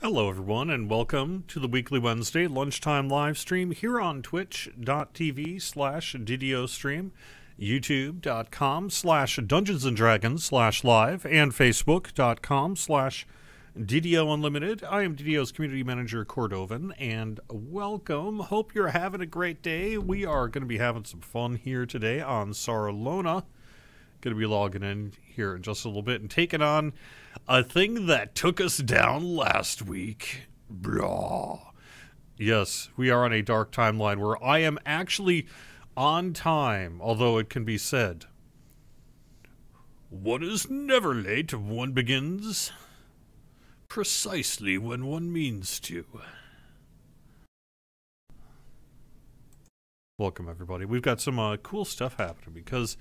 Hello everyone and welcome to the weekly Wednesday lunchtime live stream here on twitch.tv/DDO stream, youtube.com/Dungeons and Dragons/live, and facebook.com/DDO Unlimited. I am DDO's Community Manager Cordovan, and welcome. Hope you're having a great day. We are going to be having some fun here today on Saralona. Going to be logging in here in just a little bit and taking on a thing that took us down last week. Blah. Yes, we are on a dark timeline where I am actually on time, although it can be said, one is never late. One begins precisely when one means to. Welcome, everybody. We've got some cool stuff happening because,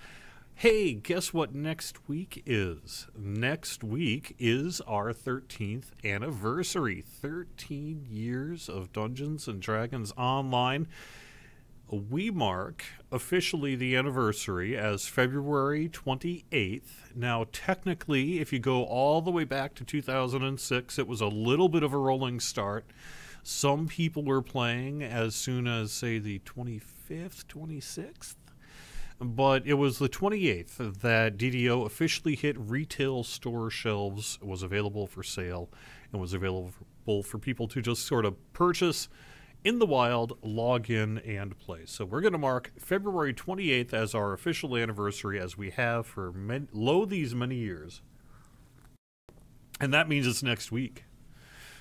hey, guess what next week is? Next week is our 13th anniversary. 13 years of Dungeons & Dragons Online. We mark officially the anniversary as February 28th. Now, technically, if you go all the way back to 2006, it was a little bit of a rolling start. Some people were playing as soon as, say, the 25th, 26th. But it was the 28th that DDO officially hit retail store shelves, was available for sale, and was available for people to just sort of purchase in the wild, log in, and play. So we're going to mark February 28th as our official anniversary, as we have for these many years. And that means it's next week.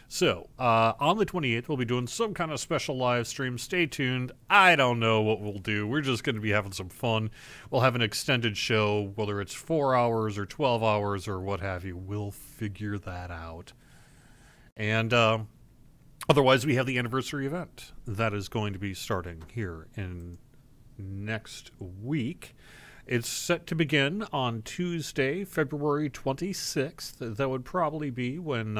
So, on the 28th, we'll be doing some kind of special live stream. Stay tuned. I don't know what we'll do. We're just going to be having some fun. We'll have an extended show, whether it's 4 hours or 12 hours or what have you. We'll figure that out. And otherwise, we have the anniversary event that is going to be starting here in next week. It's set to begin on Tuesday, February 26th. That would probably be when...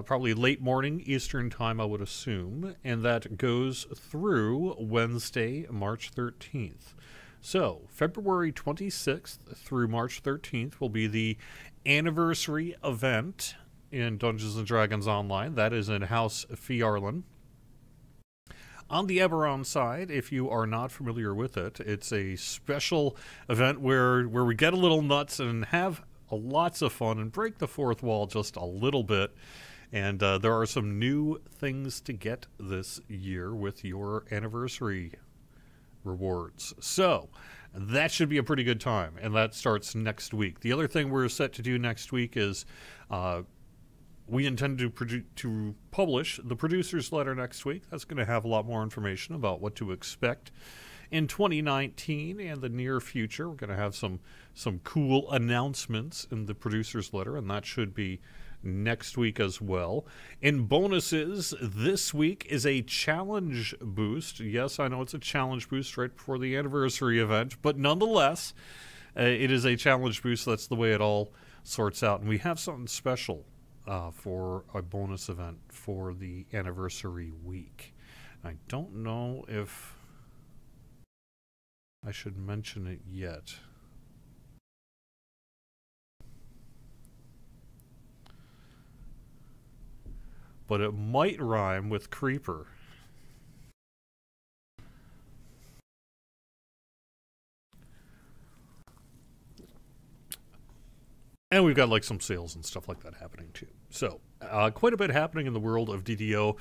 probably late morning Eastern time, I would assume, and that goes through Wednesday, March 13th. So, February 26th through March 13th will be the anniversary event in Dungeons & Dragons Online. That is in House Fiarlan. On the Eberron side, if you are not familiar with it, it's a special event where we get a little nuts and have lots of fun and break the fourth wall just a little bit. And there are some new things to get this year with your anniversary rewards. So that should be a pretty good time, and that starts next week. The other thing we're set to do next week is we intend to publish the producer's letter next week. That's going to have a lot more information about what to expect in 2019 and the near future. We're going to have some cool announcements in the producer's letter, and that should be next week as well. In bonuses, this week is a challenge boost. Yes, I know it's a challenge boost right before the anniversary event, but nonetheless, it is a challenge boost. That's the way it all sorts out. And we have something special for a bonus event for the anniversary week. I don't know if I should mention it yet. But it might rhyme with creeper. And we've got like some sales and stuff like that happening too. So quite a bit happening in the world of DDO.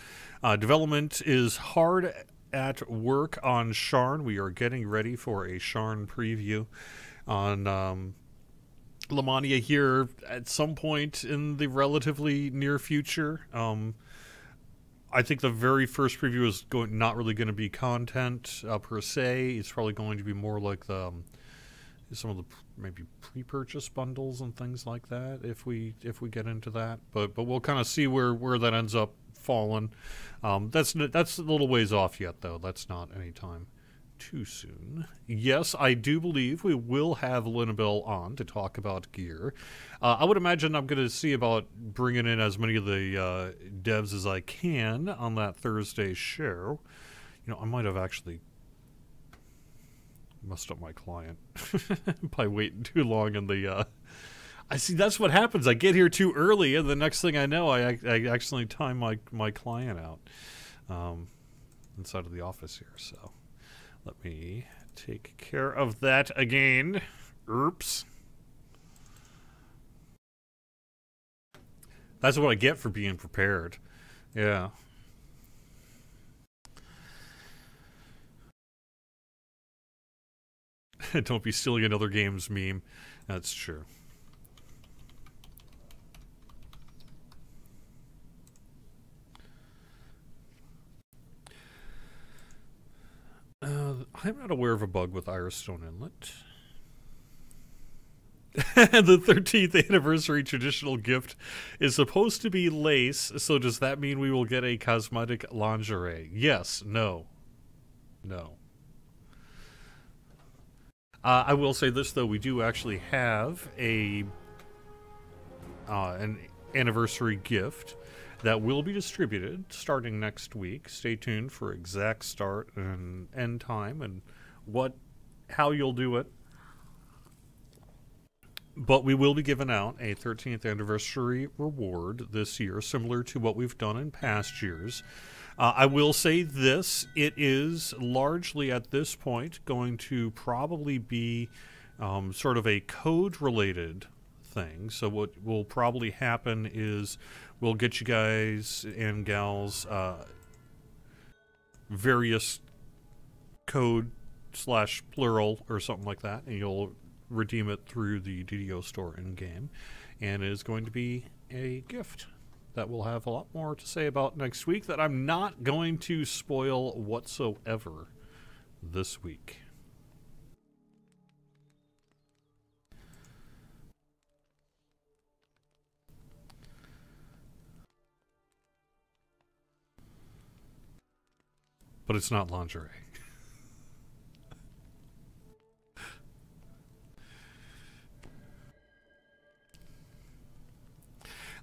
Development is hard at work on Sharn. We are getting ready for a Sharn preview on Lamania here at some point in the relatively near future. I think the very first preview is not really going to be content per se. It's probably going to be more like some of the maybe pre-purchase bundles and things like that if we get into that. But we'll kind of see where that ends up falling. That's a little ways off yet, though. That's not any time too soon. Yes, I do believe we will have Linabelle on to talk about gear. I would imagine I'm going to see about bringing in as many of the devs as I can on that Thursday show. You know, I might have actually messed up my client by waiting too long in the I see. That's what happens. I get here too early, and the next thing I know, I accidentally time my client out inside of the office here. So let me take care of that again. Oops. That's what I get for being prepared. Yeah. Don't be stealing another game's meme. That's true. I'm not aware of a bug with Iristone Inlet. The 13th anniversary traditional gift is supposed to be lace, so does that mean we will get a cosmetic lingerie? Yes. No. No. I will say this, though. We do actually have an anniversary gift that will be distributed starting next week. Stay tuned for exact start and end time and how you'll do it. But we will be giving out a 13th anniversary reward this year, similar to what we've done in past years. I will say this, it is largely at this point going to probably be sort of a code-related thing. So what will probably happen is we'll get you guys and gals various code / plural or something like that, and you'll redeem it through the DDO store in-game, and it is going to be a gift that we'll have a lot more to say about next week that I'm not going to spoil whatsoever this week. But it's not lingerie.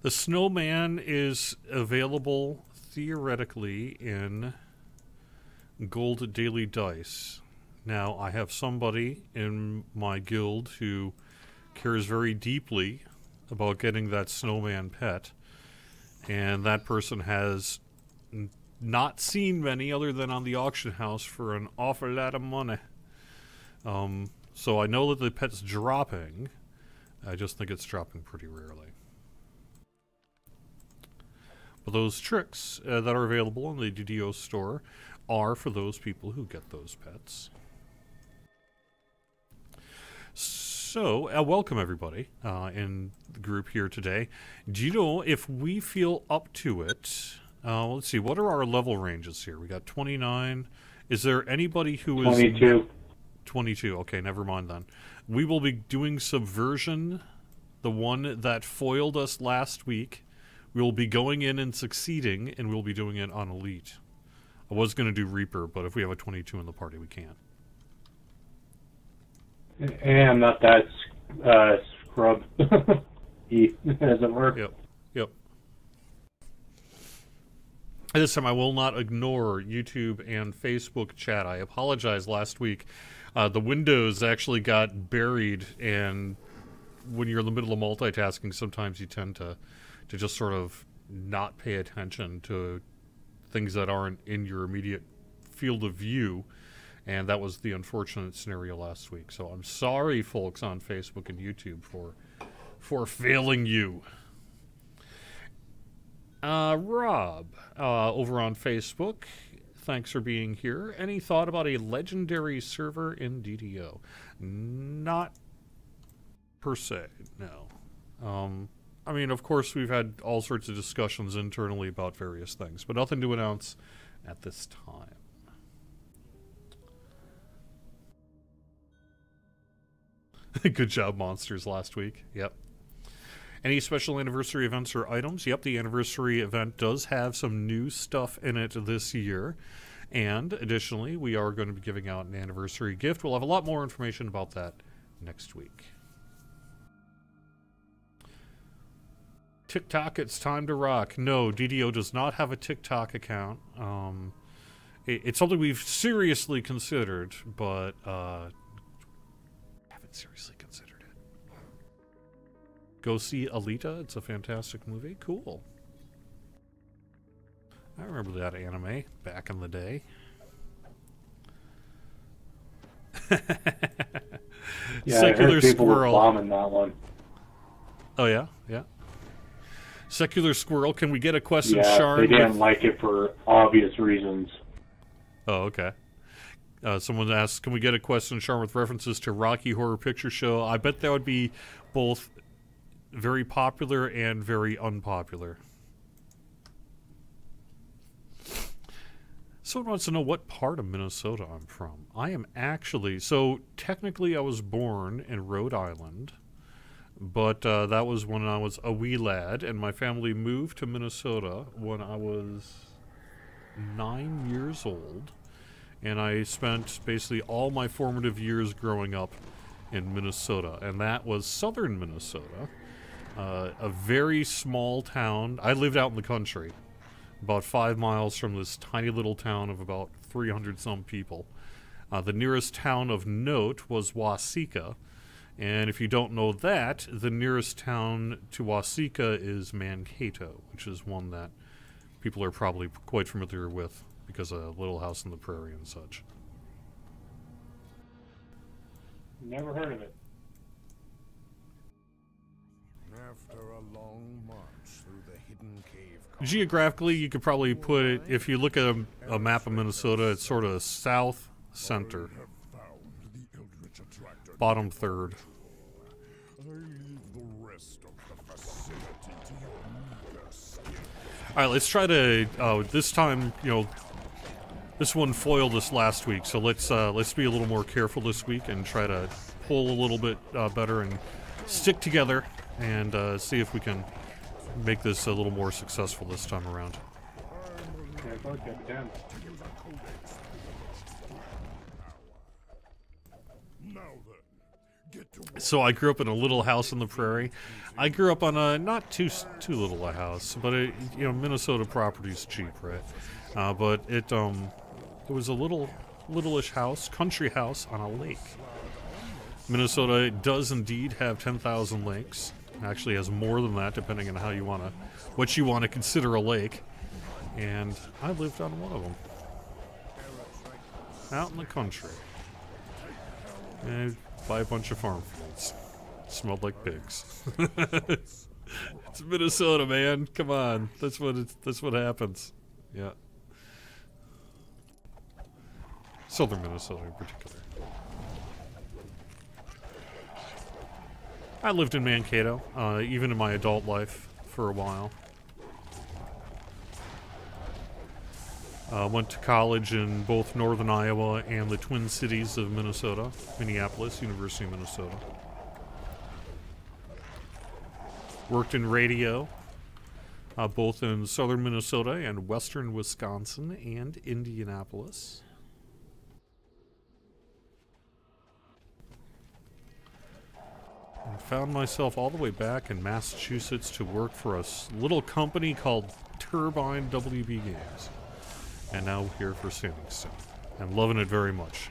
The snowman is available theoretically in gold daily dice. Now, I have somebody in my guild who cares very deeply about getting that snowman pet, and that person has not seen many other than on the auction house for an awful lot of money. So I know that the pet's dropping. I just think it's dropping pretty rarely. But those tricks that are available in the DDO store are for those people who get those pets. So, welcome everybody in the group here today. Do you know if we feel up to it? Let's see, what are our level ranges here? We got 29. Is there anybody who is... 22. 22, okay, never mind then. We will be doing Subversion, the one that foiled us last week. We will be going in and succeeding, and we'll be doing it on Elite. I was going to do Reaper, but if we have a 22 in the party, we can't. And I'm not that scrub, as it were. Yep, yep. This time I will not ignore YouTube and Facebook chat. I apologize last week. The windows actually got buried, and when you're in the middle of multitasking, sometimes you tend to just sort of not pay attention to things that aren't in your immediate field of view, and that was the unfortunate scenario last week. So I'm sorry, folks on Facebook and YouTube, for failing you. Rob, over on Facebook, thanks for being here. Any thought about a legendary server in DDO? Not per se, no. I mean, of course, we've had all sorts of discussions internally about various things, but nothing to announce at this time. Good job, Monsters, last week. Yep. Any special anniversary events or items? Yep, the anniversary event does have some new stuff in it this year. And additionally, we are going to be giving out an anniversary gift. We'll have a lot more information about that next week. TikTok, it's time to rock. No, DDO does not have a TikTok account. It's something we've seriously considered, but haven't seriously considered it. Go see Alita. It's a fantastic movie. Cool. I remember that anime back in the day. Yeah, Secular I heard people were Squirrel. bombing that one. Oh, yeah? Yeah. Secular Squirrel, can we get a question, Yeah, Sharn? they didn't like it for obvious reasons. Oh, okay. Someone asked, can we get a question, Sharn, with references to Rocky Horror Picture Show? I bet that would be both very popular and very unpopular. Someone wants to know what part of Minnesota I'm from. I am actually, so technically I was born in Rhode Island, but that was when I was a wee lad, and my family moved to Minnesota when I was 9 years old, and I spent basically all my formative years growing up in Minnesota, and that was southern Minnesota, a very small town. I lived out in the country, about 5 miles from this tiny little town of about 300 some people. The nearest town of note was Waseca, and if you don't know that, the nearest town to Waseca is Mankato, which is one that people are probably quite familiar with because of Little House on the Prairie and such. Never heard of it. After a long march through the hidden cave. Geographically, you could probably put it, if you look at a map of Minnesota, it's sort of south center, bottom third. All right, let's try to this time. You know, this one foiled us last week, so let's be a little more careful this week and try to pull a little bit better and stick together and see if we can make this a little more successful this time around. So I grew up in a little house on the prairie. I grew up on a not too little a house, but you know, Minnesota property's cheap, right? But it was a littleish house, country house on a lake. Minnesota does indeed have 10,000 lakes. Actually has more than that, depending on how you what you want to consider a lake. And I lived on one of them, out in the country, and by a bunch of farm fields. Smelled like pigs. It's Minnesota, man. Come on, that's what happens. Yeah, southern Minnesota in particular. I lived in Mankato, even in my adult life, for a while. Went to college in both northern Iowa and the Twin Cities of Minnesota, Minneapolis, University of Minnesota. Worked in radio, both in southern Minnesota and western Wisconsin and Indianapolis. And found myself all the way back in Massachusetts to work for a little company called Turbine WB Games. And now here for Standing Stone. I'm loving it very much.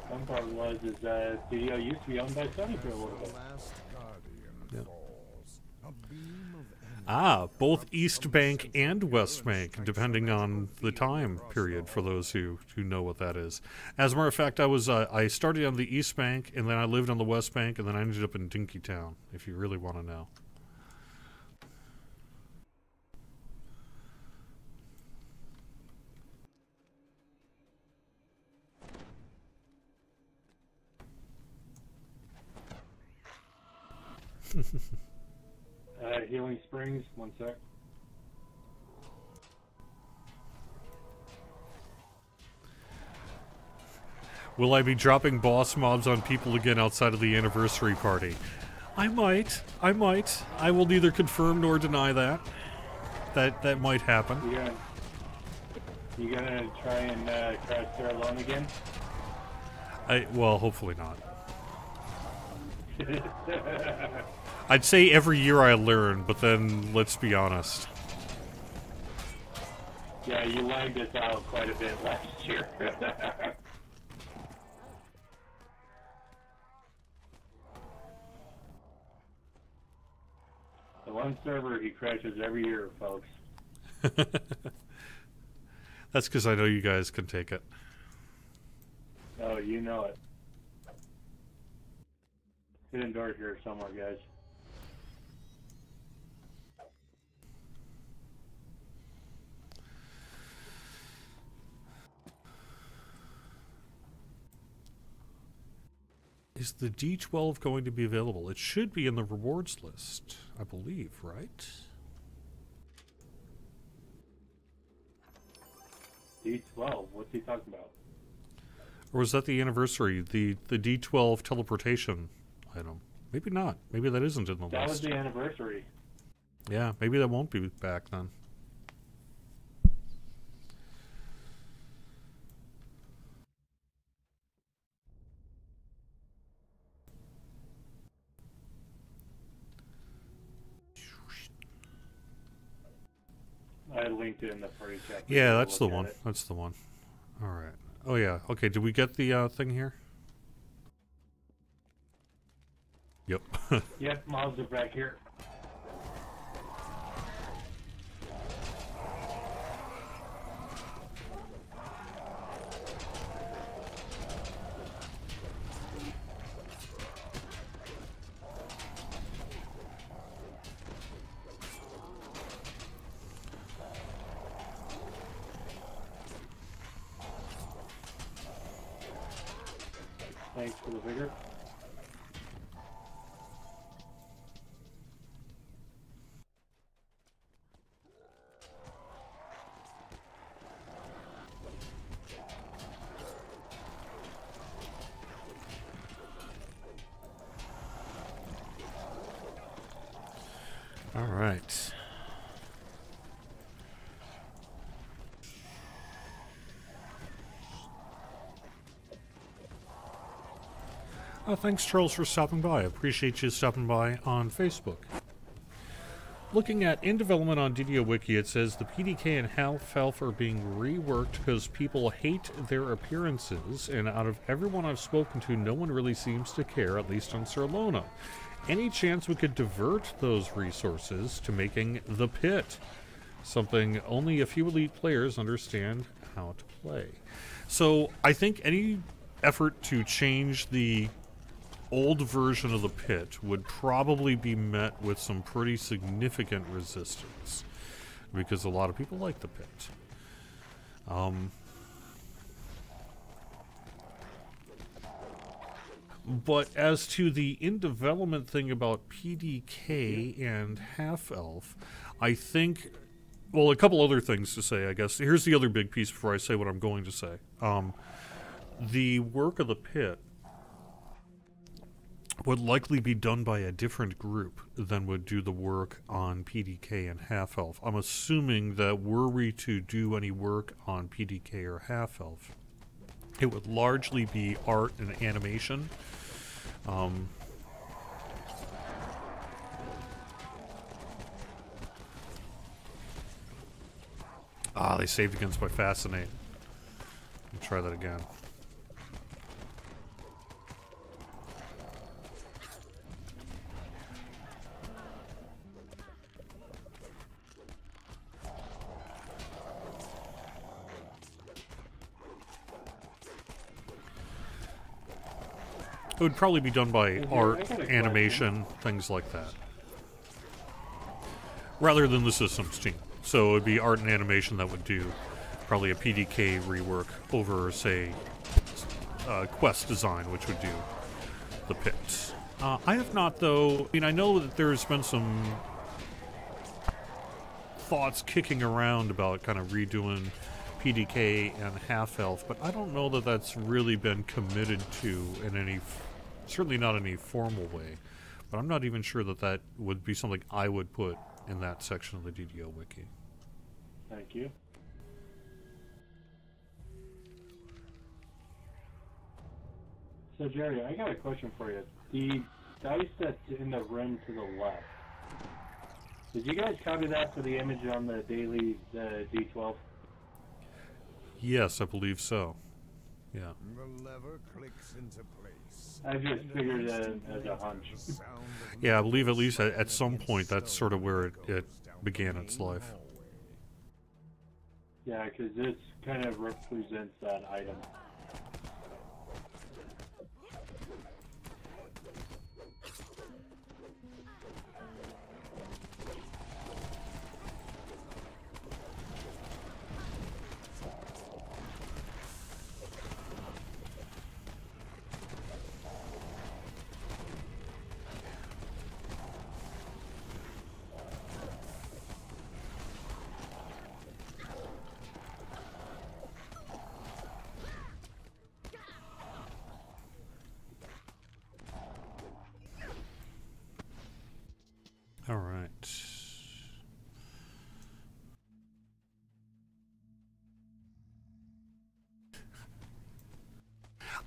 One part is DDO used to be owned by Sony for a little bit. Yeah. Ah, both East Bank and West Bank, depending on the time period for those who know what that is. As a matter of fact, I started on the East Bank, and then I lived on the West Bank, and then I ended up in Dinkytown, if you really want to know. Healing Springs, one sec. Will I be dropping boss mobs on people again outside of the anniversary party? I might. I will neither confirm nor deny that. That might happen. You gonna try and crash there alone again? Well, hopefully not. I'd say every year I learn, but then let's be honest. Yeah, you lagged us out quite a bit last year. The one server he crashes every year, folks. That's because I know you guys can take it. Oh, you know it. Hidden door here somewhere, guys. Is the D12 going to be available? It should be in the rewards list, I believe, right? D12? What's he talking about? Or was that the anniversary? The D12 teleportation item? Maybe not. Maybe that isn't in the list. That was the anniversary. Yeah, maybe that won't be back then. I linked it in the party chat. Yeah, that's the one. That's the one. All right. Oh, yeah. Okay, did we get the thing here? Yep. Yep, mobs are back here. Thanks for the vigor. All right. Thanks, Charles, for stopping by. I appreciate you stopping by on Facebook. Looking at in development on DDO Wiki, it says the PDK and half-elf are being reworked because people hate their appearances, and out of everyone I've spoken to, no one really seems to care, at least on Sir Lona. Any chance we could divert those resources to making the pit? Something only a few elite players understand how to play. So I think any effort to change the old version of the pit would probably be met with some pretty significant resistance, because a lot of people like the pit. But as to the in-development thing about PDK and half-elf, I think, well, a couple other things to say, I guess. Here's the other big piece before I say what I'm going to say. The work of the pit would likely be done by a different group than would do the work on PDK and half-elf. I'm assuming that were we to do any work on PDK or half-elf, it would largely be art and animation. They saved against my Fascinate. Let me try that again. It would probably be done by art, animation, things like that. Rather than the systems team. So it would be art and animation that would do probably a PDK rework over, say, quest design, which would do the pit. I have not, though. I mean, I know that there's been some thoughts kicking around about kind of redoing PDK and half-elf, but I don't know that that's really been committed to in any, certainly not in any formal way. But I'm not even sure that that would be something I would put in that section of the DDO Wiki. Thank you. So, Jerry, I got a question for you. The dice that's in the rim to the left, did you guys copy that for the image on the daily D12? Yes, I believe so. Yeah. The lever clicks into place. I just figured that as a hunch. Yeah, I believe at least at some point that's sort of where it began its life. Yeah, because this kind of represents that item. All right.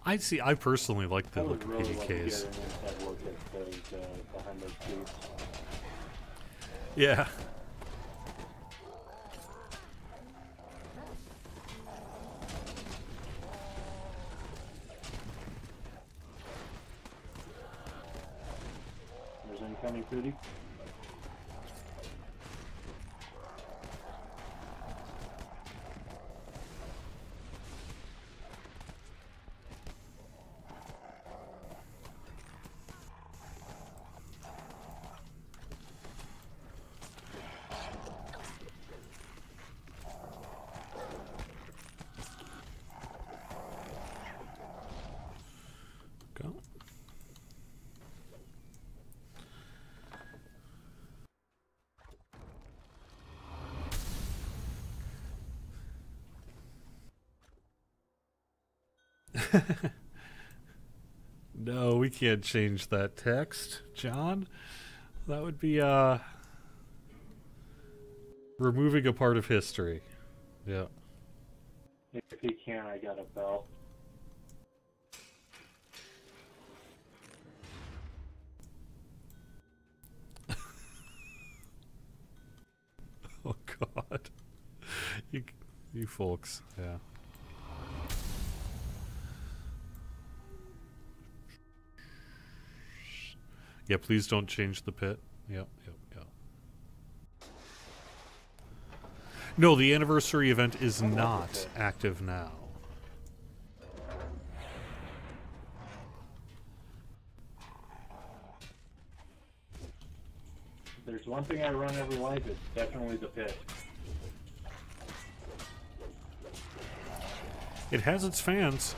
I see. I personally like the I would really love to get an PDKs. inside look at those behind those seats. Yeah. There's incoming foodie. Go. No, we can't change that text, John. That would be removing a part of history. Yeah. If he can, I got a bell. Oh God. You folks. Yeah. Yeah, please don't change the pit. Yep. No, the anniversary event is not active now. If there's one thing I run every life, it's definitely the pit. It has its fans.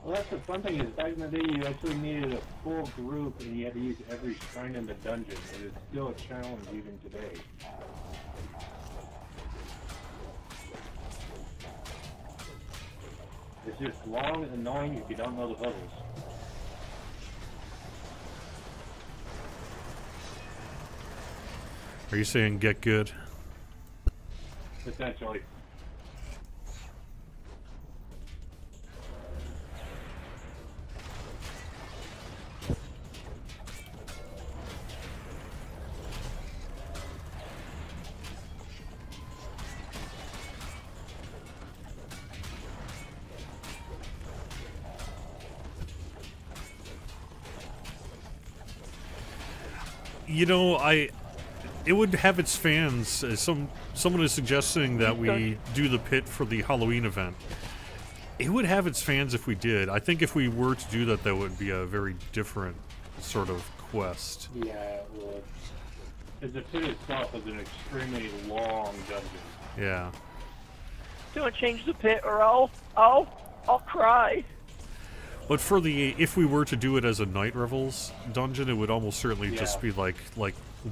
Well, that's the fun thing is back in the day, you actually needed a full group, and you had to use every shrine in the dungeon. It is still a challenge even today. It's just long and annoying if you don't know the puzzles. Are you saying get good? Essentially. You know, it would have its fans. Someone is suggesting that we do the pit for the Halloween event. It would have its fans if we did. I think if we were to do that, that would be a very different sort of quest. Yeah, it would. Because the pit itself is an extremely long dungeon. Yeah. Don't change the pit or I'll cry. But for the if we were to do it as a Night Revels dungeon, it would almost certainly just be like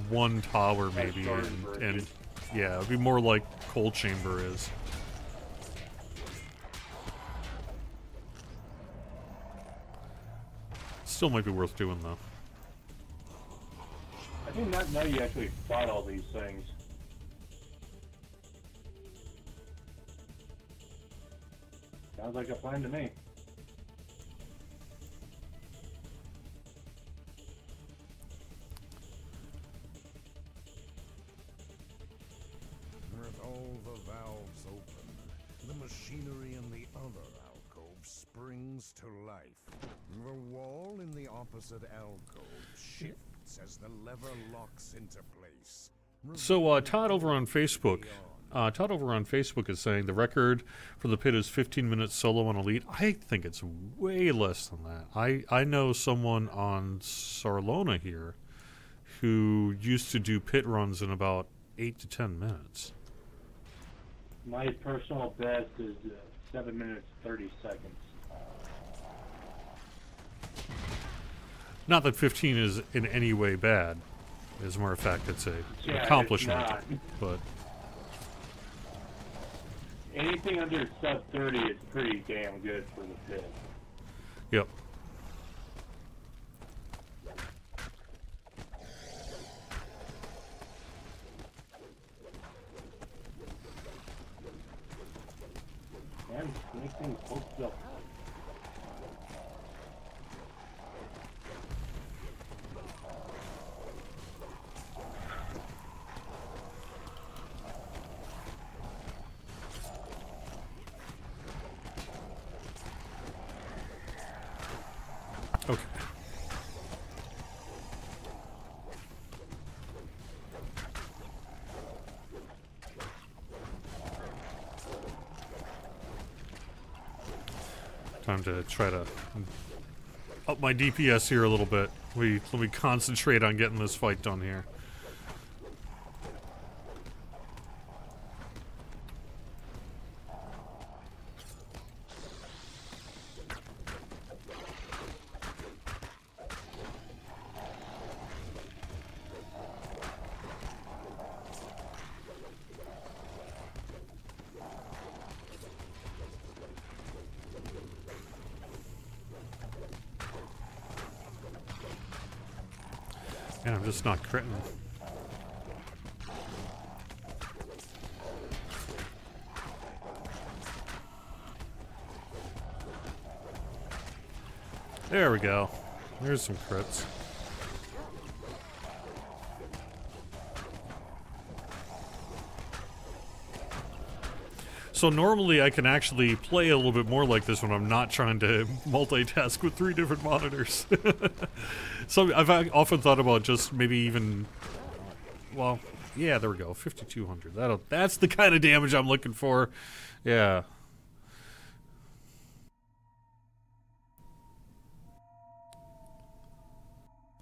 one tower maybe, and yeah, it'd be more like Cold Chamber is. Still might be worth doing though. I did not know you actually fought all these things. Sounds like a plan to me. With all the valves open, machinery in the other alcove springs to life. The wall in the opposite alcove shifts as the lever locks into place. So Todd over on Facebook is saying the record for the pit is 15 minutes solo on Elite. I think it's way less than that. I know someone on Sarlona here who used to do pit runs in about 8 to 10 minutes. My personal best is 7 minutes 30 seconds. Not that 15 is in any way bad. As a matter of fact, it's an accomplishment. It's not. But Anything under sub 30 is pretty damn good for the pit. yep. And make things hooked up. Okay. Time to try to up my DPS here a little bit. Let me concentrate on getting this fight done here. And I'm just not critting. There we go. There's some crits. So normally I can actually play a little bit more like this when I'm not trying to multitask with 3 different monitors. So I've often thought about just maybe even, well, yeah, there we go, 5200. That's the kind of damage I'm looking for. Yeah.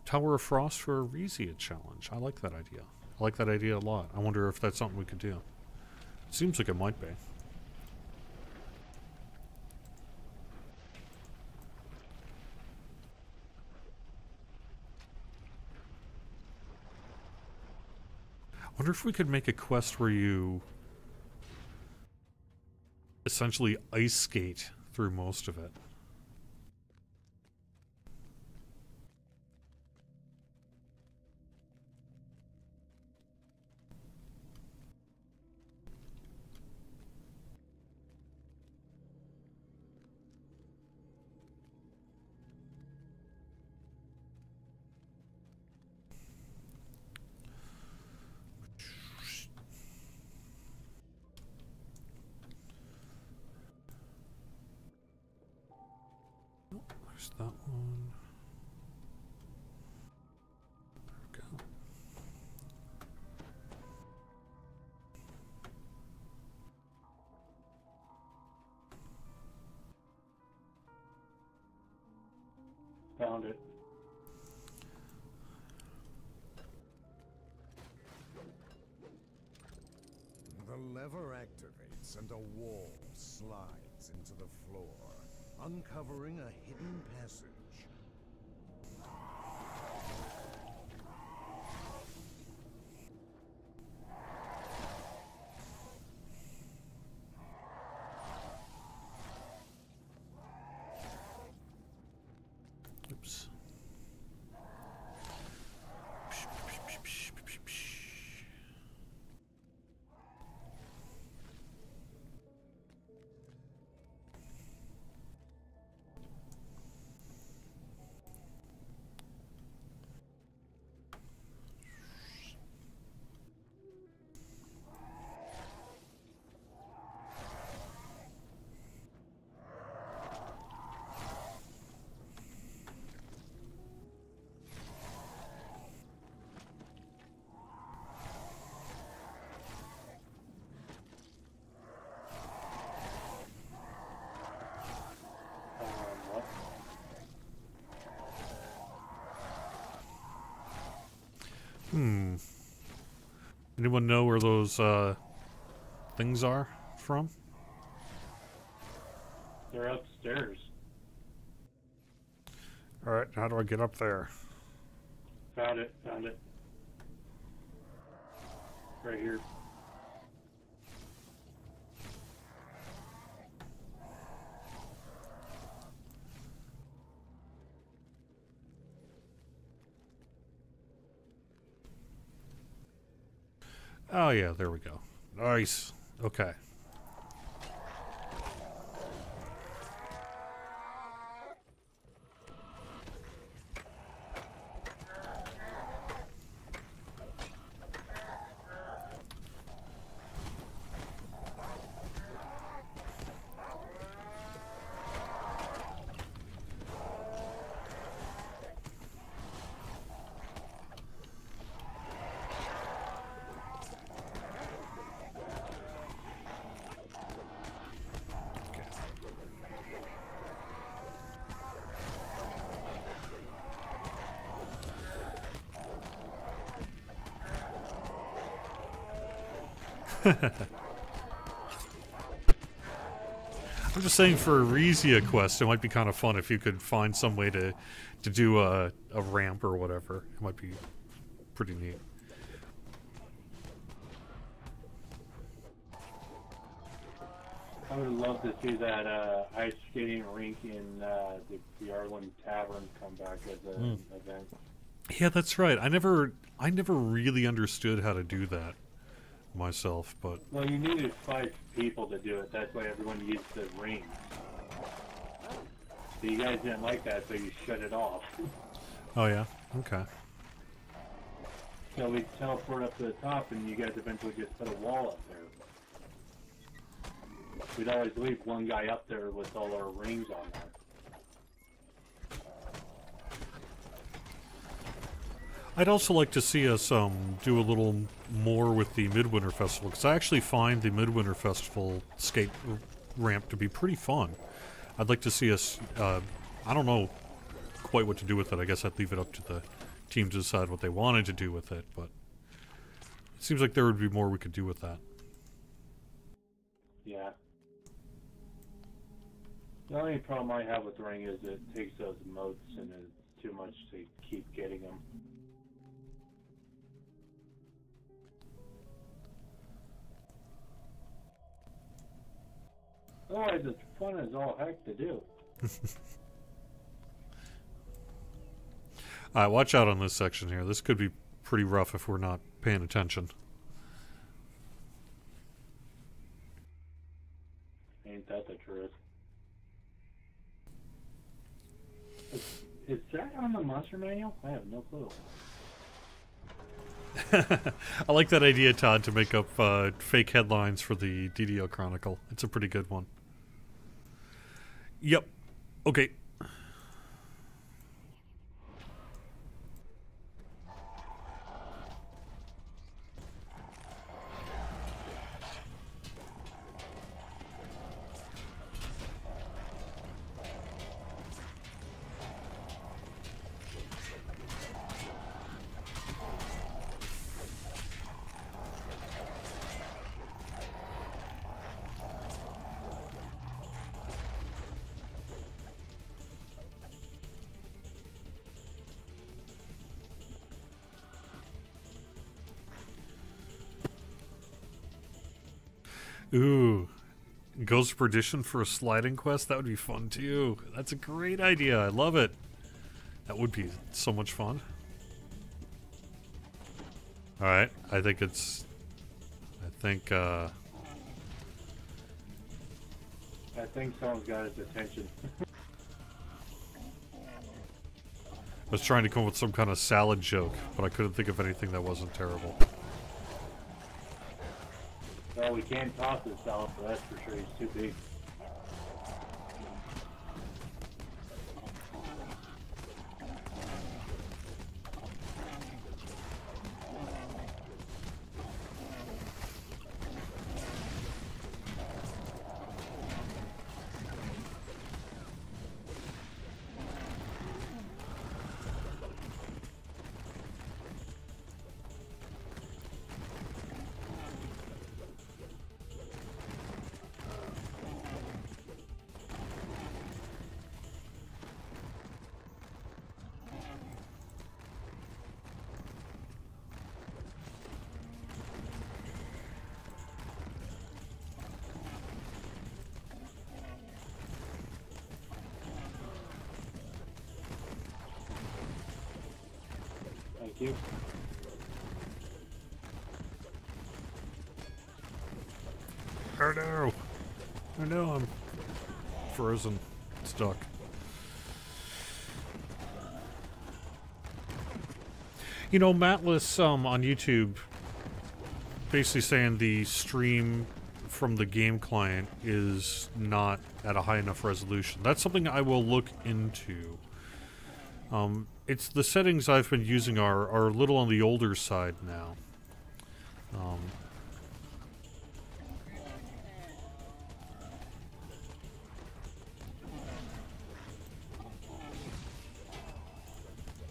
Tower of Frost for a Rezia challenge. I like that idea. I like that idea a lot. I wonder if that's something we could do. It seems like it might be. I wonder if we could make a quest where you essentially ice skate through most of it. There's that one. There we go. Found it. The lever activates and a wall slides into the floor, uncovering a hidden passage. Oops. Anyone know where those things are from? They're upstairs. Alright, how do I get up there? Found it, found it. Right here. Oh yeah, there we go. Nice. Okay. I'm just saying, for a Rezia quest, it might be kind of fun if you could find some way to do a ramp or whatever. It might be pretty neat. I would love to see that ice skating rink in the Arlen Tavern come back as an event. Yeah, that's right. I never really understood how to do that myself, but Well, you needed 5 people to do it. That's why everyone used the ring. So you guys didn't like that, so you shut it off. oh yeah, okay. So we teleport up to the top, and you guys eventually just put a wall up there. We'd always leave one guy up there with all our rings on there. I'd also like to see us do a little more with the Midwinter Festival, because I actually find the Midwinter Festival skate ramp to be pretty fun. I'd like to see us, I don't know quite what to do with it. I guess I'd leave it up to the team to decide what they wanted to do with it, but it seems like there would be more we could do with that. Yeah. The only problem I have with the ring is it takes those motes and it's too much to keep getting them. Otherwise, it's fun as all heck to do. Alright, watch out on this section here. This could be pretty rough if we're not paying attention. Ain't that the truth? Is that on the monster manual? I have no clue. I like that idea, Todd, to make up fake headlines for the DDO Chronicle. It's a pretty good one. Yep. Okay. Ooh, Ghost of Perdition for a sliding quest? That would be fun too. That's a great idea. I love it. That would be so much fun. Alright, I think someone's got his attention. I was trying to come up with some kind of salad joke, but I couldn't think of anything that wasn't terrible. Well, we can't toss this salad, so that's for sure. He's too big. you. Oh no! Oh no, I'm frozen. Stuck. You know, Matless on YouTube basically saying the stream from the game client is not at a high enough resolution. That's something I will look into. It's the settings I've been using are a little on the older side now.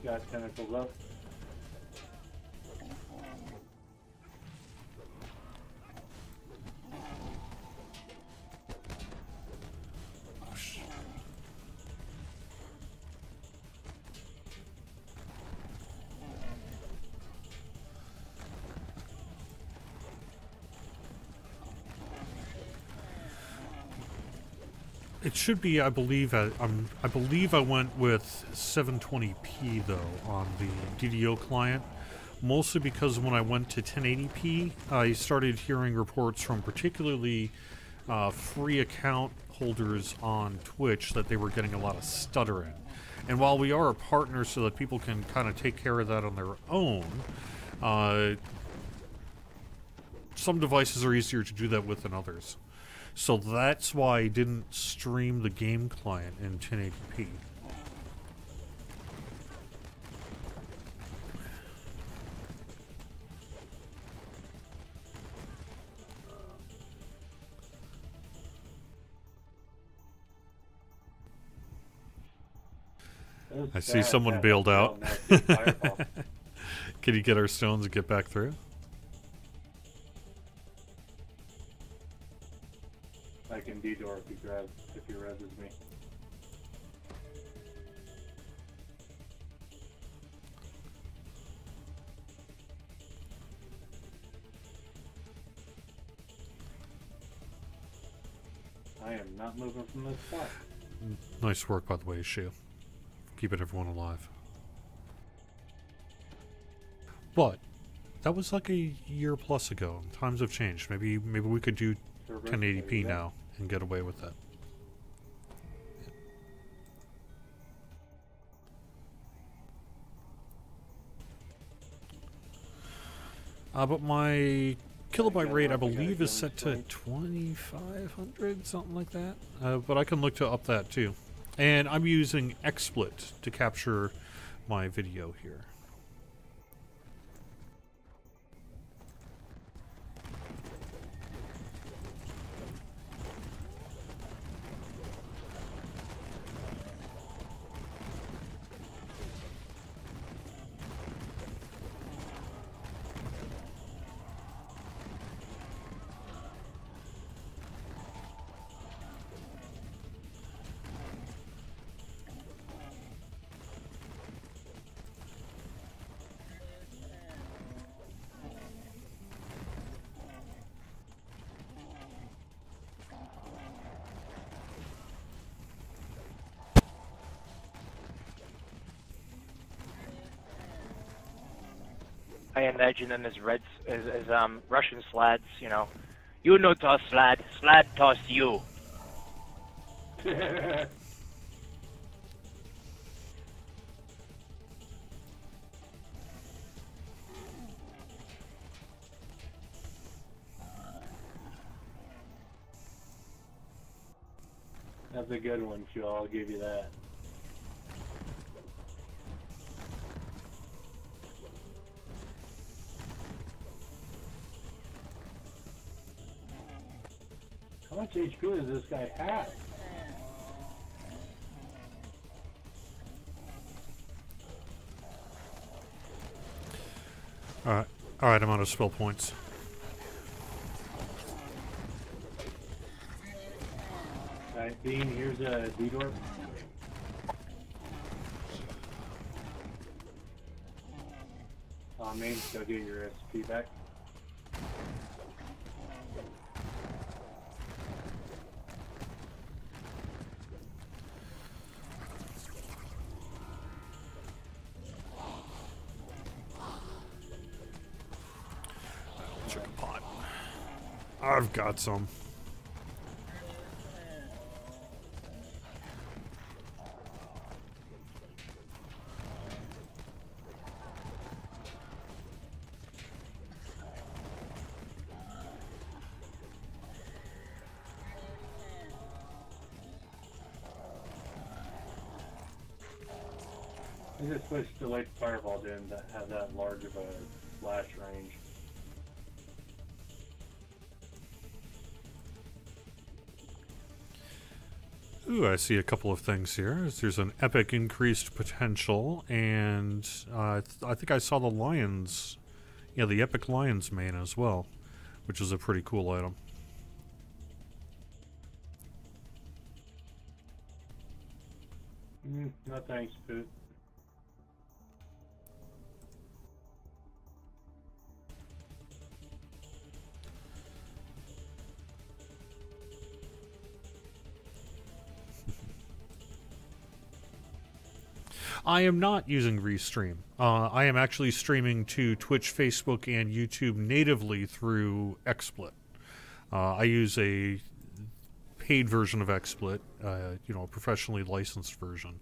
Got tentacles up. It should be, I believe, I believe I went with 720p though on the DDO client, mostly because when I went to 1080p, I started hearing reports from particularly free account holders on Twitch that they were getting a lot of stuttering. And while we are a partner so that people can kind of take care of that on their own, some devices are easier to do that with than others. So that's why I didn't stream the game client in 1080p. I see someone bailed out. Can you get our stones and get back through? I can DDoR if he reses me. I am not moving from this spot. Nice work, by the way, Shu. Keeping everyone alive. But that was like a year plus ago. Times have changed. Maybe we could do 1080p now and get away with that. But my kilobyte rate, I believe, is set to 2500, something like that. But I can look to up that too. And I'm using XSplit to capture my video here. I imagine them as Russian slads, you know. You no toss slad, slad toss you. That's a good one, Phil. I'll give you that. How much HP does this guy have? Alright, I'm out of spell points. Alright, Bean, here's a DDoR. Main, go get your SP back. I've got some. I just wish the Lake Fireball didn't have that large of a flash range. Ooh, I see a couple of things here. There's an epic increased potential, and I think I saw the Lions, yeah, the epic Lions main as well, which is a pretty cool item. No thanks, Poot. I am not using Restream. I am actually streaming to Twitch, Facebook, and YouTube natively through XSplit. I use a paid version of XSplit, you know, a professionally licensed version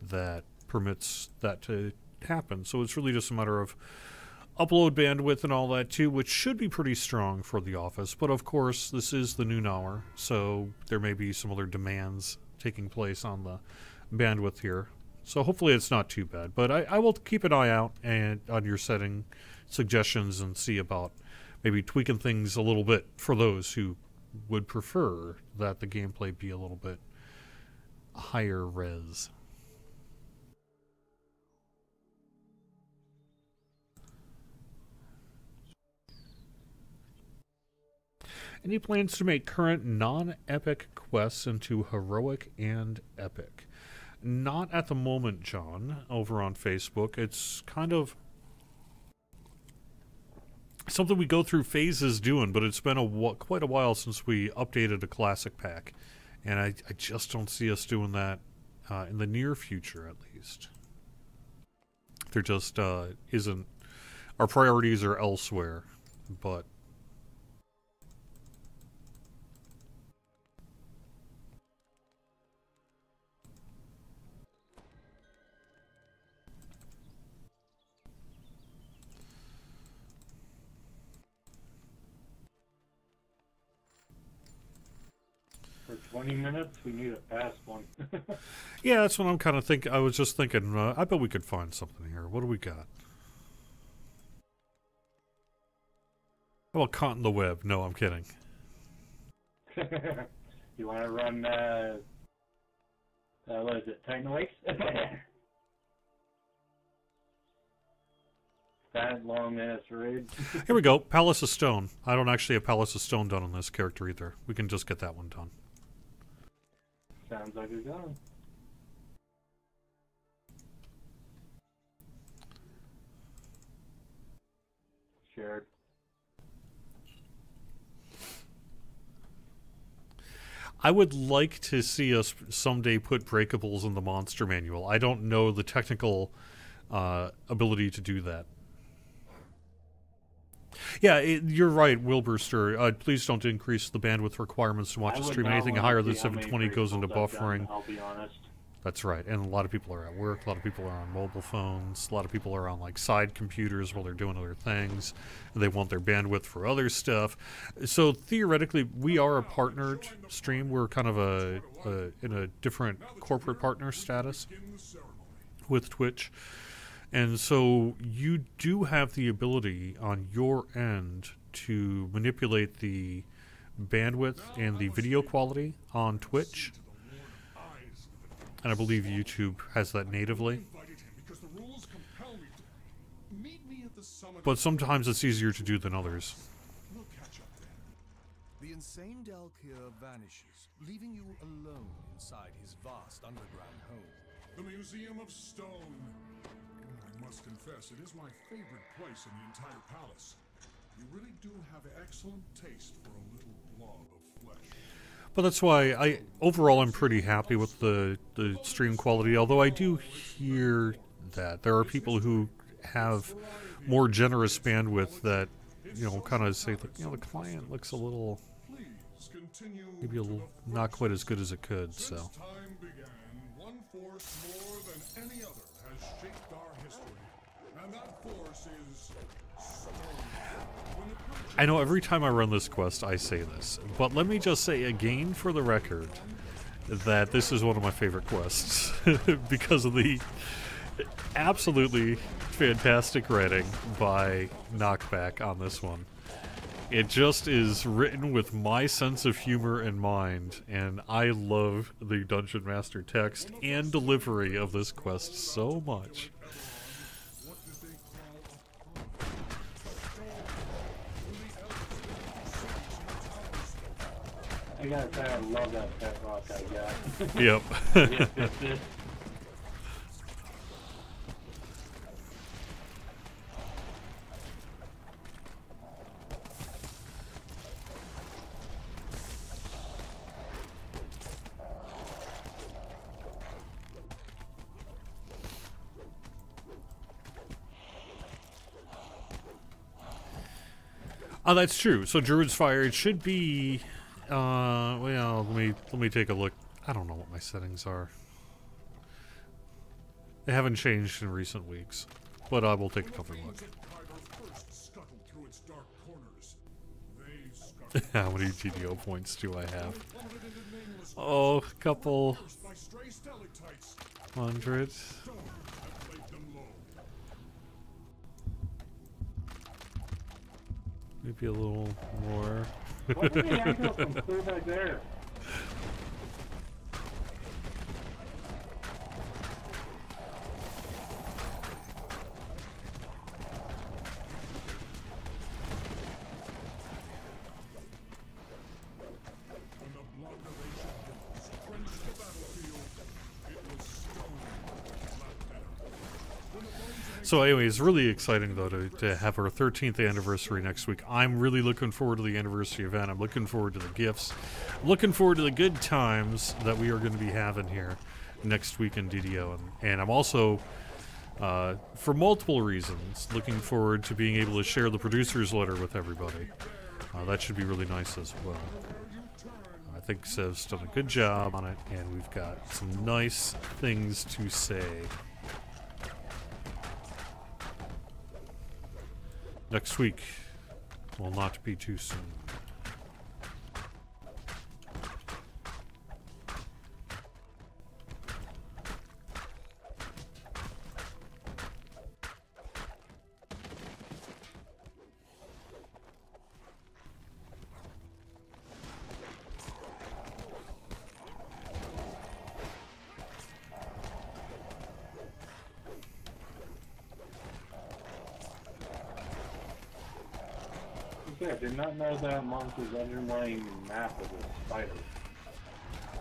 that permits that to happen. So it's really just a matter of upload bandwidth and all that too, which should be pretty strong for the office. But of course, this is the noon hour, so there may be some other demands taking place on the bandwidth here. So hopefully it's not too bad, but I will keep an eye out and on your setting suggestions and see about maybe tweaking things a little bit for those who would prefer that the gameplay be a little bit higher res. Any plans to make current non-epic quests into heroic and epic? Not at the moment, John, over on Facebook. It's kind of something we go through phases doing, but it's been quite a while since we updated a classic pack. And I just don't see us doing that in the near future, at least. There just isn't. Our priorities are elsewhere, but For 20 minutes, we need a fast one. yeah, that's what I'm kind of thinking. I was just thinking, I bet we could find something here. What do we got? How about caught in the web? No, I'm kidding. You want to run, what is it, Titan Awakes? That long-ass raid. Here we go. Palace of Stone. I don't actually have Palace of Stone done on this character either. We can just get that one done. Sounds like it's done. Shared. I would like to see us someday put breakables in the monster manual. I don't know the technical ability to do that. Yeah, you're right, Wilburster. Please don't increase the bandwidth requirements to watch a stream. Anything higher than 720 goes into buffering. I'll be honest. That's right. And a lot of people are at work. A lot of people are on mobile phones. A lot of people are on like side computers while they're doing other things. And they want their bandwidth for other stuff. So theoretically, we are a partnered stream. We're kind of in a different corporate partner status with Twitch. And so you do have the ability on your end to manipulate the bandwidth and the video quality on Twitch. And I believe YouTube has that natively. But sometimes it's easier to do than others. The insane Dalkir vanishes, leaving you alone inside his vast underground home. The Museum of Stone. I must confess, it is my favorite place in the entire palace. You really do have excellent taste for a little blob of flesh. But that's why overall I'm pretty happy with the stream quality, although I do hear that there are people who have more generous bandwidth that you know, kind of say, you know, the client looks a little, Please continue maybe a to little, the not force. quite as good as it could, so. Since time began, one force more than any other has shaped our history. And that force is stone. When approaching I know every time I run this quest, I say this, but let me just say again for the record that this is one of my favorite quests because of the absolutely fantastic writing by Knockback on this one. It just is written with my sense of humor in mind, and I love the Dungeon Master text and delivery of this quest so much. what did they call a I gotta say, I love that pet rock I got. Yep. Yes. Oh, that's true. So Druid's Fire, it should be, well, let me take a look. I don't know what my settings are. They haven't changed in recent weeks, but I will take a couple look. first scuttled through its dark corners. They scuttled How many DDO points do I have? plummeted into nameless Oh, a couple first by stray stalactites. hundred. Stone had laid them low. Maybe a little more. Why did the angle from clear back there? When the blood of ancient hills drenched the battlefield, it was stone left there. When the bones of So anyway, it's really exciting though to have our 13th anniversary next week. I'm really looking forward to the anniversary event. I'm looking forward to the gifts. I'm looking forward to the good times that we are going to be having here next week in DDO. And I'm also, for multiple reasons, looking forward to being able to share the producer's letter with everybody. That should be really nice as well. I think Sev's done a good job on it, and we've got some nice things to say. Next week will not be too soon. Okay, I did not know that monster's underlying map was a spider.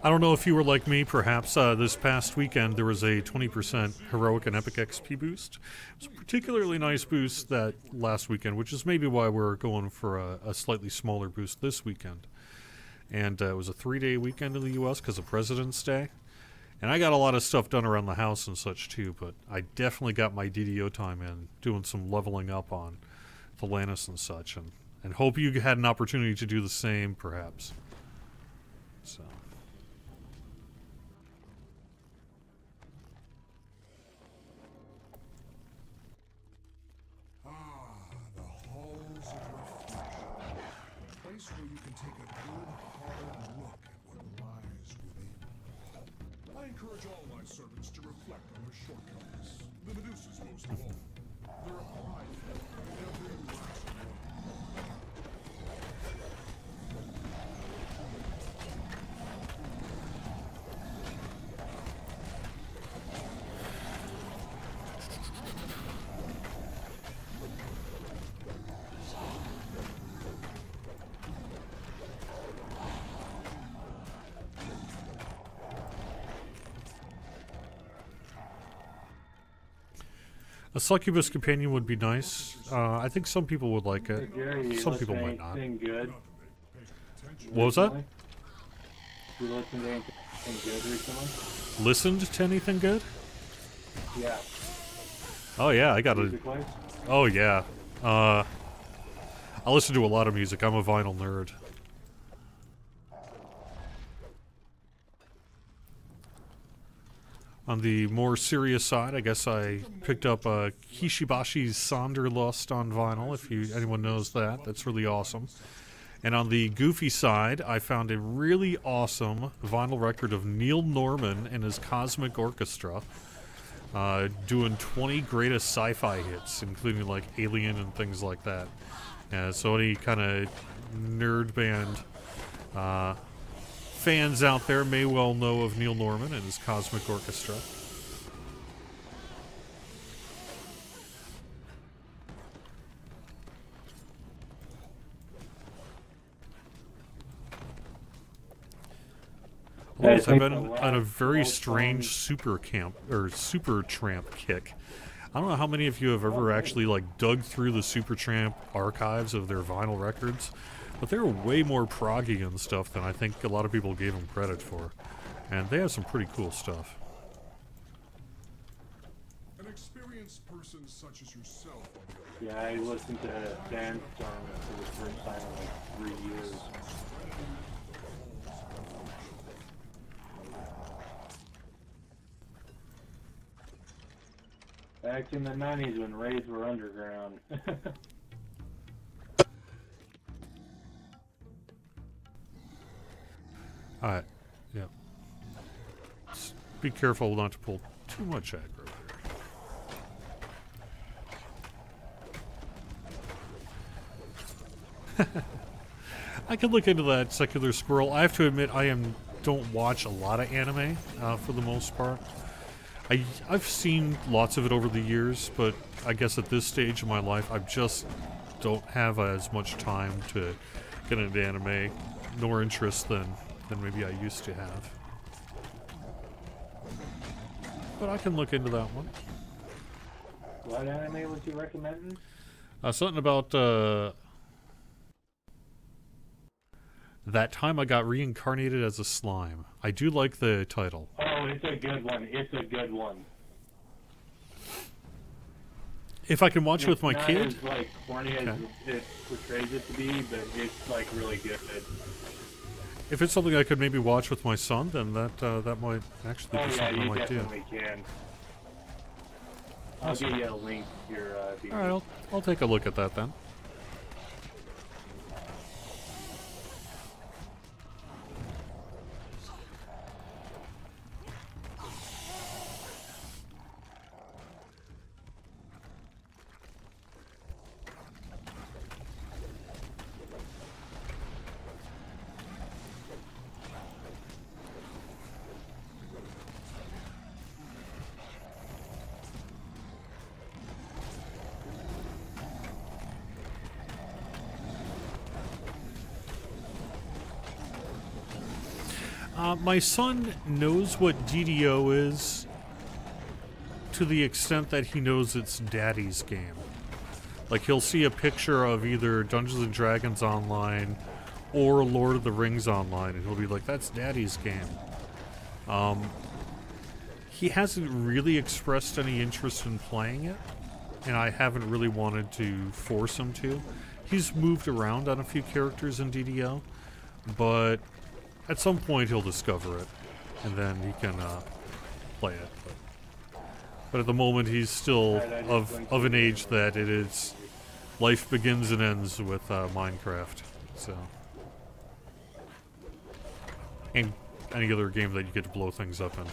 I don't know if you were like me, perhaps this past weekend there was a 20% heroic and epic XP boost. It was a particularly nice boost that last weekend, which is maybe why we're going for a slightly smaller boost this weekend. And it was a 3-day weekend in the US because of President's Day. And I got a lot of stuff done around the house and such too, but I definitely got my DDO time in, doing some leveling up on Atlantis and such, and hope you had an opportunity to do the same, perhaps. So. Ah, the halls of reflection. A place where you can take a good, hard look at what lies within. I encourage all my servants to reflect on their shortcomings. The Medusas most of all. They're a prideful, every last one. A succubus companion would be nice. I think some people would like it. Gary, you Some listen people to might not. anything good? What was that? recently? You listened to anything good recently? Listened to anything good? Yeah. Oh yeah, I got a. Music-wise? Oh yeah. I listen to a lot of music. I'm a vinyl nerd. On the more serious side, I guess I picked up Hishibashi's Sonderlust on vinyl, if anyone knows that. That's really awesome. And on the goofy side, I found a really awesome vinyl record of Neil Norman and his Cosmic Orchestra doing 20 greatest sci-fi hits, including like Alien and things like that. So any kind of nerd band fans out there may well know of Neil Norman and his Cosmic Orchestra. I've been on a very strange super tramp kick. I don't know how many of you have ever actually like dug through the Supertramp archives of their vinyl records, but they're way more proggy and stuff than I think a lot of people gave them credit for. And they have some pretty cool stuff. An experienced person such as yourself. Yeah, I listened to Sandstorm for the first time in like 3 years. Back in the 90s when raids were underground. Alright, yeah. Just be careful not to pull too much aggro here. I could look into that Secular Squirrel. I have to admit, don't watch a lot of anime for the most part. I've seen lots of it over the years, but I guess at this stage of my life, I just don't have as much time to get into anime, nor interest than maybe I used to have. But I can look into that one. What anime was you recommending? Something about That Time I Got Reincarnated as a Slime. I do like the title. Oh, it's a good one. It's a good one. If I can watch it with my kid. It's not as like corny as it portrays it to be, but it's like really good. If it's something I could maybe watch with my son, then that might actually be something I might do. You definitely can. I'll give you a link here. All right, I'll take a look at that then. My son knows what DDO is to the extent that he knows it's Daddy's game. Like, he'll see a picture of either Dungeons & Dragons Online or Lord of the Rings Online, and he'll be like, that's Daddy's game. He hasn't really expressed any interest in playing it, and I haven't really wanted to force him to. He's moved around on a few characters in DDO, but at some point he'll discover it, and then he can play it. But at the moment he's still of an age that it is life begins and ends with Minecraft. So, and any other game that you get to blow things up in.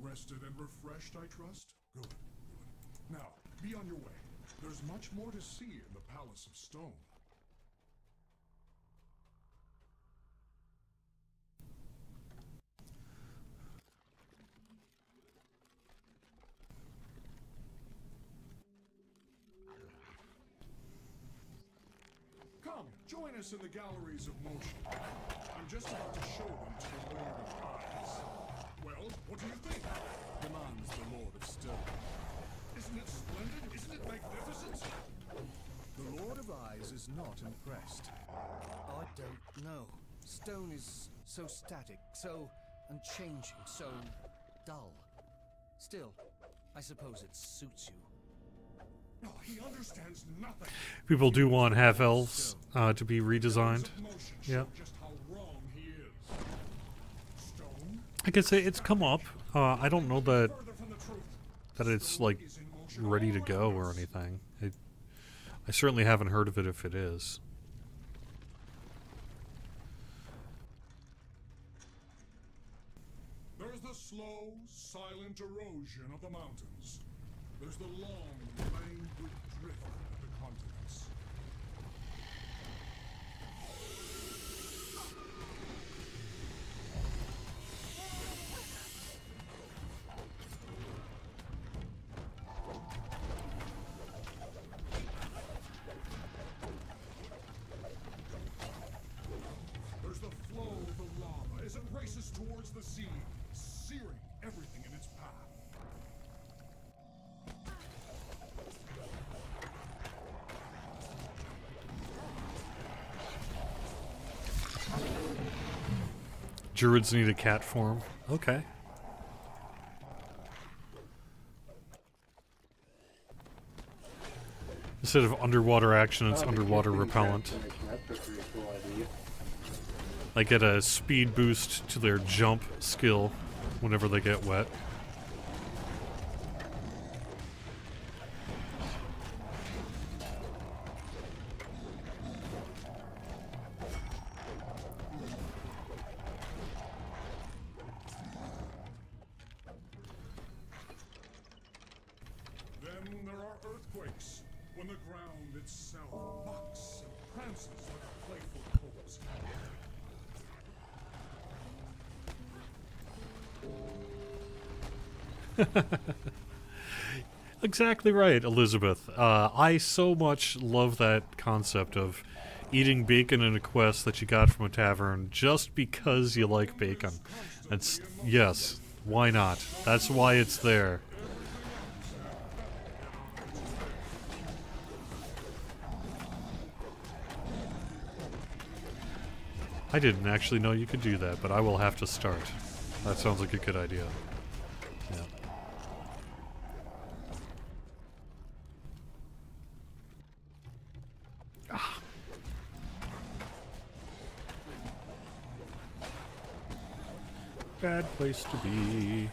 Rested and refreshed, I trust? Good. Now, be on your way. There's much more to see in the Palace of Stone. Come, join us in the Galleries of Motion. I'm just about to show them to the Lord of Eyes. Well, what do you think? Demands the Lord of Stone. Isn't it splendid? Isn't it magnificent? The Lord of Eyes is not impressed. I don't know. Stone is so static, so and changing, so dull. Still, I suppose it suits you. No, he understands nothing. People do want half elves to be redesigned. Yeah. Just how wrong he is. Stone? I can say it's come up. I don't know that Further from the truth. it's like Is in motion ready to all go around or us. anything. I certainly haven't heard of it if it is. There's the slow, silent erosion of the mountains. There's the long, languid drift of the continents. There's the flow of the lava as it races towards the sea, searing everything in its path. Druids need a cat form. Okay. Instead of underwater action, it's underwater repellent. That's a pretty cool idea. They get a speed boost to their jump skill whenever they get wet. Then there are earthquakes, when the ground itself bucks and prances like a playful colt. Exactly right, Elizabeth. I so much love that concept of eating bacon in a quest that you got from a tavern just because you like bacon. That's, yes, why not? That's why it's there. I didn't actually know you could do that, but I will have to start. That sounds like a good idea. Yeah. Ah. Bad place to be.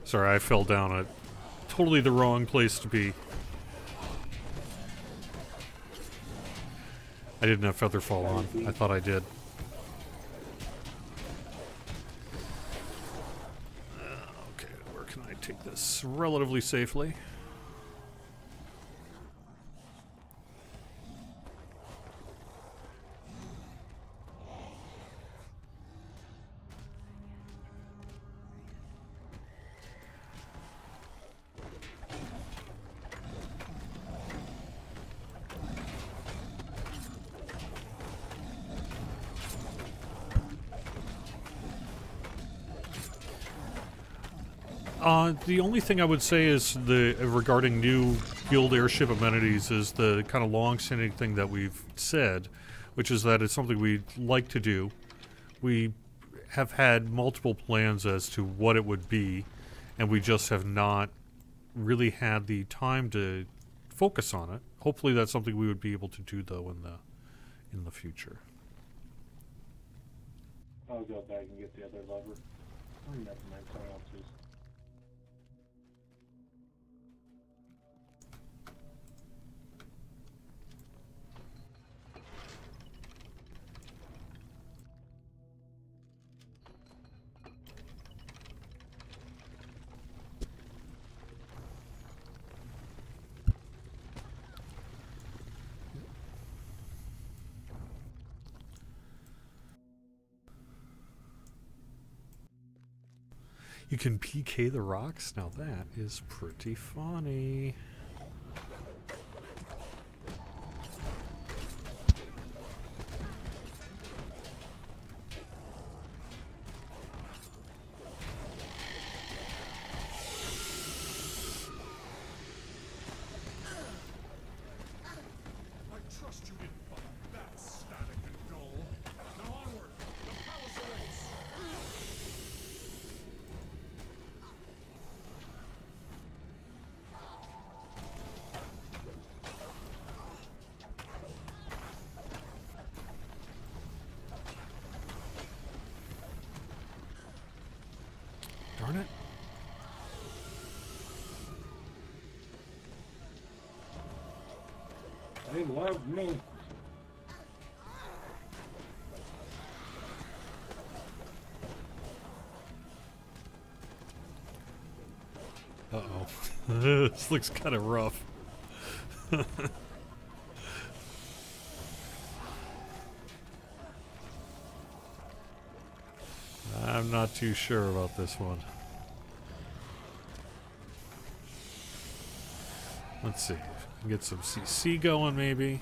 Sorry, I fell down a totally the wrong place to be. I didn't have Featherfall on. I thought I did. Okay, where can I take this relatively safely? The only thing I would say is regarding new guild airship amenities is the kind of long-standing thing that we've said, which is that it's something we'd like to do. We have had multiple plans as to what it would be, and we just have not really had the time to focus on it. Hopefully that's something we would be able to do, though, in the future. I'll go back and get the other lever. Oh, never mind, someone else's. You can PK the rocks? Now that is pretty funny. I trust you didn't find that static and dull. Now love me. Uh-oh. This looks kind of rough. I'm not too sure about this one. Let's see. Get some CC going, maybe.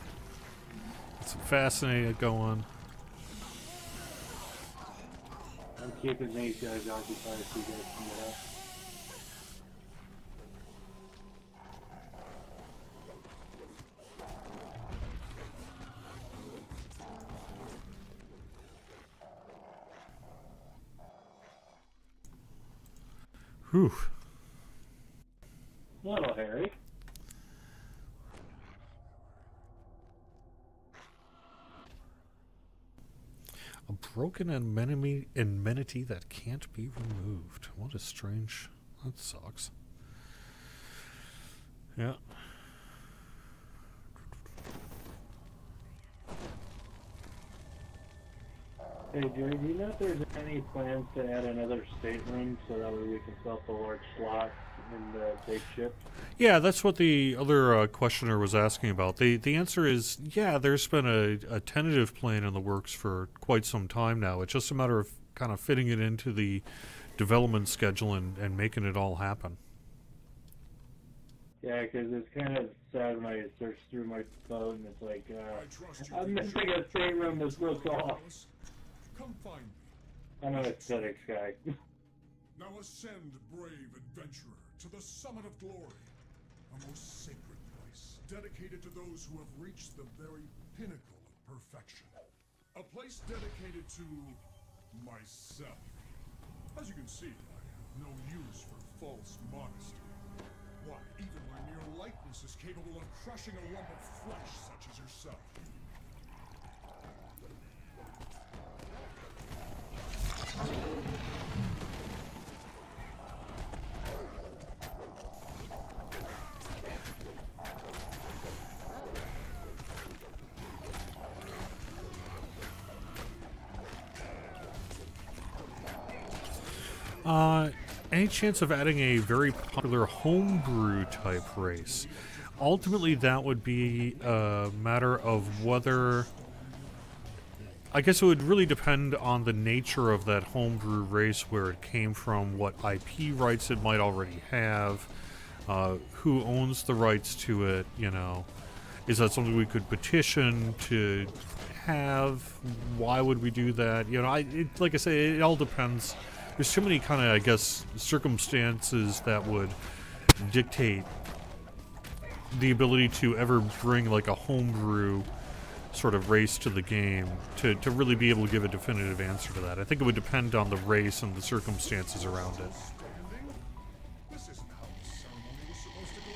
Get some Fascinated going. I'm keeping these guys occupied so you guys can get up. Whew. Little Harry. A broken amenity that can't be removed. What a strange... That sucks. Yeah. Hey Jerry, do you know if there's any plans to add another stateroom so that way we can fill up the large slot in the big ship? Yeah, that's what the other questioner was asking about. The answer is, yeah, there's been a tentative plan in the works for quite some time now. It's just a matter of kind of fitting it into the development schedule and making it all happen. Yeah, because it's kind of sad when I search through my phone and it's like, I'm missing a stateroom that's broke off. Come find me. I'm an aesthetics guy. Now ascend, brave adventurer, to the summit of glory. A most sacred place, dedicated to those who have reached the very pinnacle of perfection. A place dedicated to myself. As you can see, I have no use for false modesty. Why, even my mere likeness is capable of crushing a lump of flesh such as yourself. Any chance of adding a very popular homebrew type race? Ultimately, that would be a matter of whether... I guess it would really depend on the nature of that homebrew race, where it came from, what IP rights it might already have, who owns the rights to it, you know. Is that something we could petition to have? Why would we do that? You know, like I say, it all depends. There's too many kind of, I guess, circumstances that would dictate the ability to ever bring like a homebrew sort of race to the game to really be able to give a definitive answer to that. I think it would depend on the race and the circumstances around it. This isn't how the ceremony was supposed to go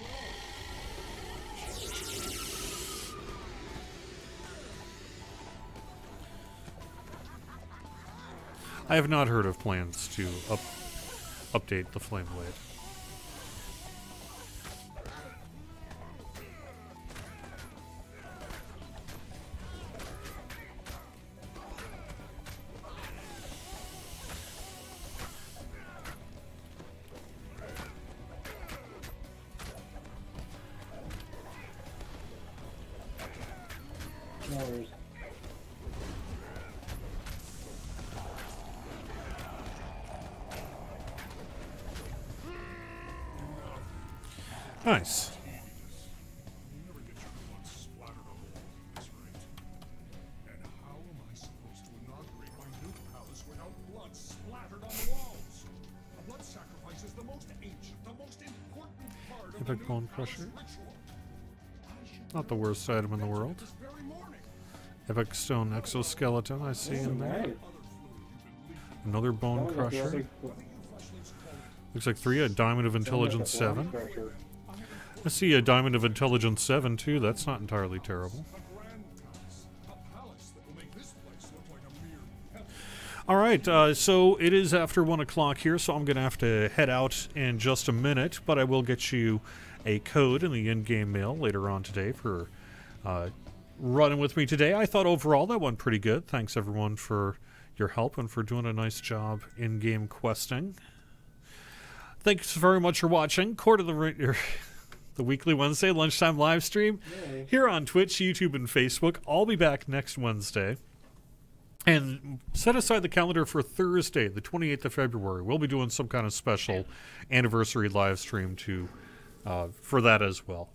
I have not heard of plans to update the Flame Blade. No worries. Nice. You never get your blood splattered on the wall at this rate. And how am I supposed to inaugurate my new palace without blood splattered on the walls? A blood sacrifice is the most ancient, the most important part of the Epic new Bone palace Crusher. ritual. I should Not the worst item in the world. this very morning. Epic Stone Exoskeleton I see in there. Nice. Another Bone That was a Crusher. big- Looks like 3, a Diamond of Intelligence 7. I see a Diamond of Intelligence 7 too, that's not entirely terrible. A grand palace. A palace that will make this place look like a mere heaven. Alright, so it is after 1 o'clock here, so I'm going to have to head out in just a minute, but I will get you a code in the in-game mail later on today for running with me today. I thought overall that went pretty good. Thanks everyone for your help and for doing a nice job in-game questing. Thanks very much for watching the weekly Wednesday lunchtime live stream here on Twitch, YouTube, and Facebook. I'll be back next Wednesday. And set aside the calendar for Thursday, the 28th of February. We'll be doing some kind of special anniversary live stream for that as well.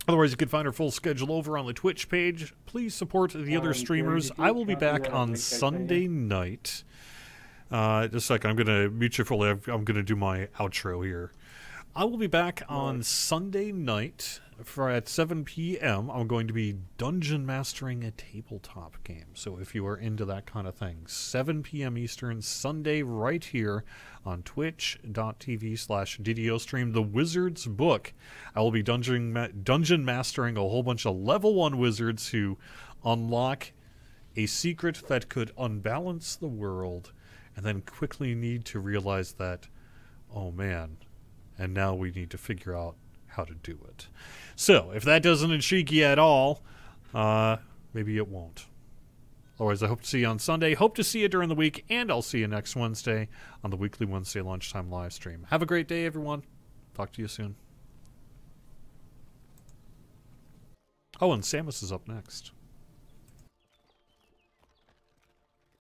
Otherwise, you can find our full schedule over on the Twitch page. Please support the other streamers. I will be back on Sunday night. Just a second, I'm going to mute you fully. I'm going to do my outro here. I will be back on Sunday night at 7 p.m. I'm going to be dungeon mastering a tabletop game. So if you are into that kind of thing, 7 p.m. Eastern, Sunday, right here on twitch.tv/DDO stream. The Wizard's Book. I will be dungeon mastering a whole bunch of level 1 wizards who unlock a secret that could unbalance the world and then quickly need to realize that, oh man, and now we need to figure out how to do it. So, if that doesn't intrigue you at all, maybe it won't. Otherwise, I hope to see you on Sunday. Hope to see you during the week, and I'll see you next Wednesday on the weekly Wednesday lunchtime live stream. Have a great day, everyone. Talk to you soon. Oh, and Samus is up next.